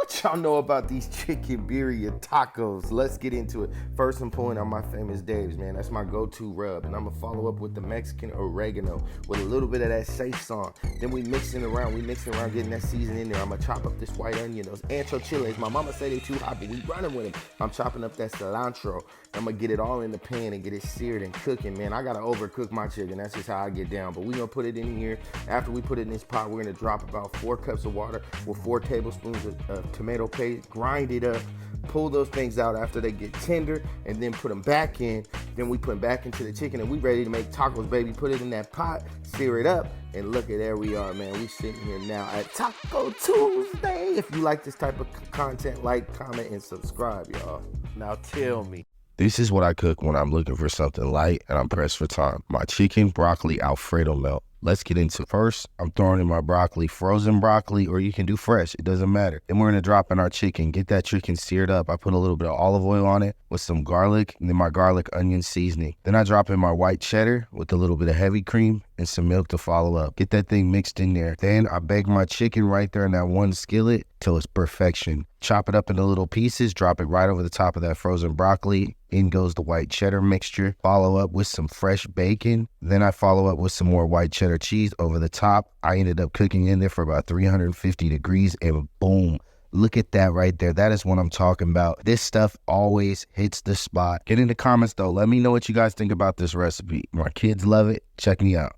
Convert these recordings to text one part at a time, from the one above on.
What y'all know about these chicken birria tacos? Let's get into it. First, I'm pulling out my famous Dave's, man. That's my go-to rub. And I'm gonna follow up with the Mexican oregano with a little bit of that sazon. Then we mixing around, getting that season in there. I'm gonna chop up this white onion, those ancho chiles. My mama say they too hot, but we running with them. I'm chopping up that cilantro. I'm gonna get it all in the pan and get it seared and cooking, man. I gotta overcook my chicken. That's just how I get down. But we gonna put it in here. After we put it in this pot, we're gonna drop about 4 cups of water with 4 tablespoons of tomato paste. Grind it up. Pull those things out after they get tender, and then put them back in. Then we put them back into the chicken, and we ready to make tacos, baby. Put it in that pot, sear it up, and look at there we are, man. We sitting here now at Taco Tuesday. If you like this type of content, like, comment, and subscribe, y'all. Now tell me. This is what I cook when I'm looking for something light and I'm pressed for time. My chicken broccoli Alfredo melt. Let's get into it. First, I'm throwing in my broccoli, frozen broccoli, or you can do fresh. It doesn't matter. Then we're going to drop in our chicken. Get that chicken seared up. I put a little bit of olive oil on it with some garlic, and then my garlic onion seasoning. Then I drop in my white cheddar with a little bit of heavy cream and some milk to follow up. Get that thing mixed in there. Then I bake my chicken right there in that one skillet till it's perfection. Chop it up into little pieces, drop it right over the top of that frozen broccoli. In goes the white cheddar mixture. Follow up with some fresh bacon. Then I follow up with some more white cheddar cheese over the top. I ended up cooking in there for about 350 degrees, and boom. Look at that right there. That is what I'm talking about. This stuff always hits the spot. Get in the comments though. Let me know what you guys think about this recipe. My kids love it. Check me out.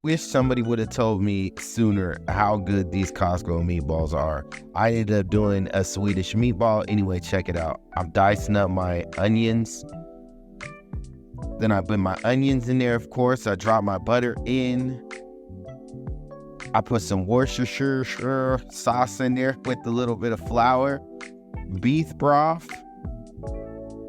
Wish somebody would have told me sooner how good these Costco meatballs are. I ended up doing a Swedish meatball. Anyway, check it out. I'm dicing up my onions. Then I put my onions in there, of course. I drop my butter in. I put some Worcestershire sauce in there with a little bit of flour, beef broth,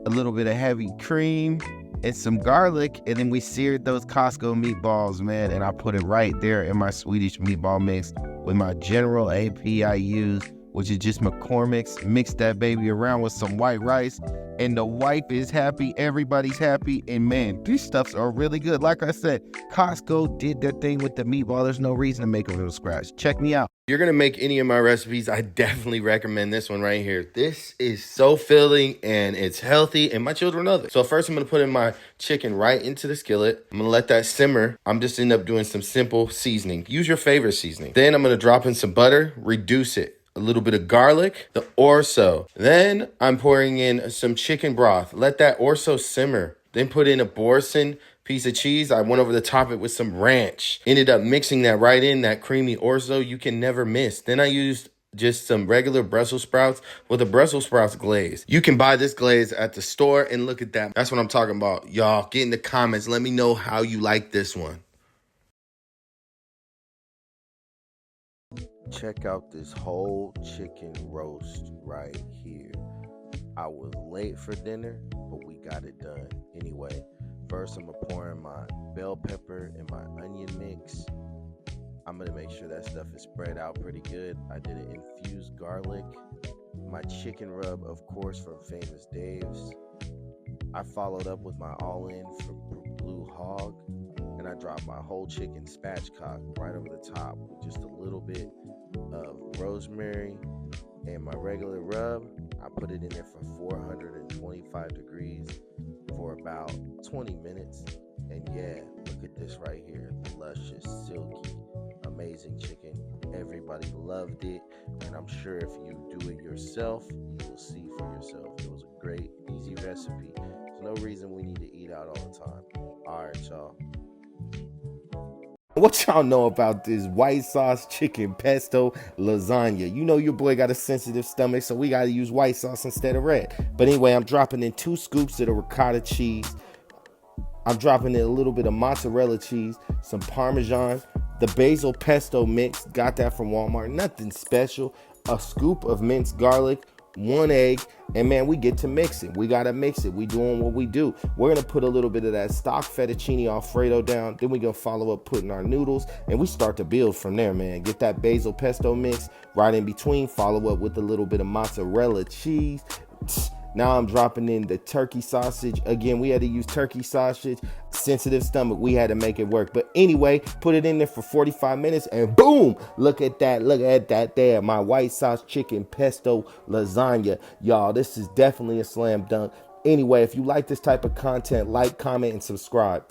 a little bit of heavy cream, and some garlic, and then we seared those Costco meatballs, man, and I put it right there in my Swedish meatball mix with my general AP I use, which is just McCormick's. Mix that baby around with some white rice, and the wife is happy, everybody's happy, and man, these stuffs are really good. Like I said, Costco did their thing with the meatball. There's no reason to make them from scratch. Check me out. If you're gonna make any of my recipes, I definitely recommend this one right here. This is so filling and it's healthy, and my children love it. So first I'm gonna put in my chicken right into the skillet. I'm gonna let that simmer. I'm just end up doing some simple seasoning. Use your favorite seasoning. Then I'm gonna drop in some butter, reduce it. A little bit of garlic, the orzo. Then I'm pouring in some chicken broth. Let that orzo simmer. Then put in a Boursin piece of cheese. I went over the top of it with some ranch. Ended up mixing that right in, that creamy orzo you can never miss. Then I used just some regular Brussels sprouts with a Brussels sprouts glaze. You can buy this glaze at the store, and look at that. That's what I'm talking about. Y'all, get in the comments. Let me know how you like this one. Check out this whole chicken roast right here. I was late for dinner, but we got it done. Anyway, first I'm gonna pour in my bell pepper and my onion mix. I'm gonna make sure that stuff is spread out pretty good. I did an infused garlic. My chicken rub, of course, from Famous Dave's. I followed up with my all-in from Blue Hog. And I dropped my whole chicken spatchcock right over the top with just a little bit of rosemary and my regular rub. I put it in there for 425 degrees for about 20 minutes. And yeah, look at this right here. Luscious, silky, amazing chicken. Everybody loved it. And I'm sure if you do it yourself, you will see for yourself. It was a great, easy recipe. There's no reason we need to eat out all the time. All right, y'all. What y'all know about this white sauce chicken pesto lasagna? You know your boy got a sensitive stomach, so we got to use white sauce instead of red. But anyway, I'm dropping in 2 scoops of the ricotta cheese. I'm dropping in a little bit of mozzarella cheese, some Parmesan, the basil pesto mix. Got that from Walmart. Nothing special. A scoop of minced garlic, 1 egg, and man, we get to mix it. We gotta mix it. We doing what we do. We're gonna put a little bit of that stock fettuccine Alfredo down. Then we gonna follow up putting our noodles, and we start to build from there, man. Get that basil pesto mix right in between. Follow up with a little bit of mozzarella cheese. Now I'm dropping in the turkey sausage. Again, we had to use turkey sausage. Sensitive stomach, we had to make it work. But anyway, put it in there for 45 minutes and boom, look at that. Look at that there. My white sauce chicken pesto lasagna. Y'all, this is definitely a slam dunk. Anyway, if you like this type of content, like, comment, and subscribe.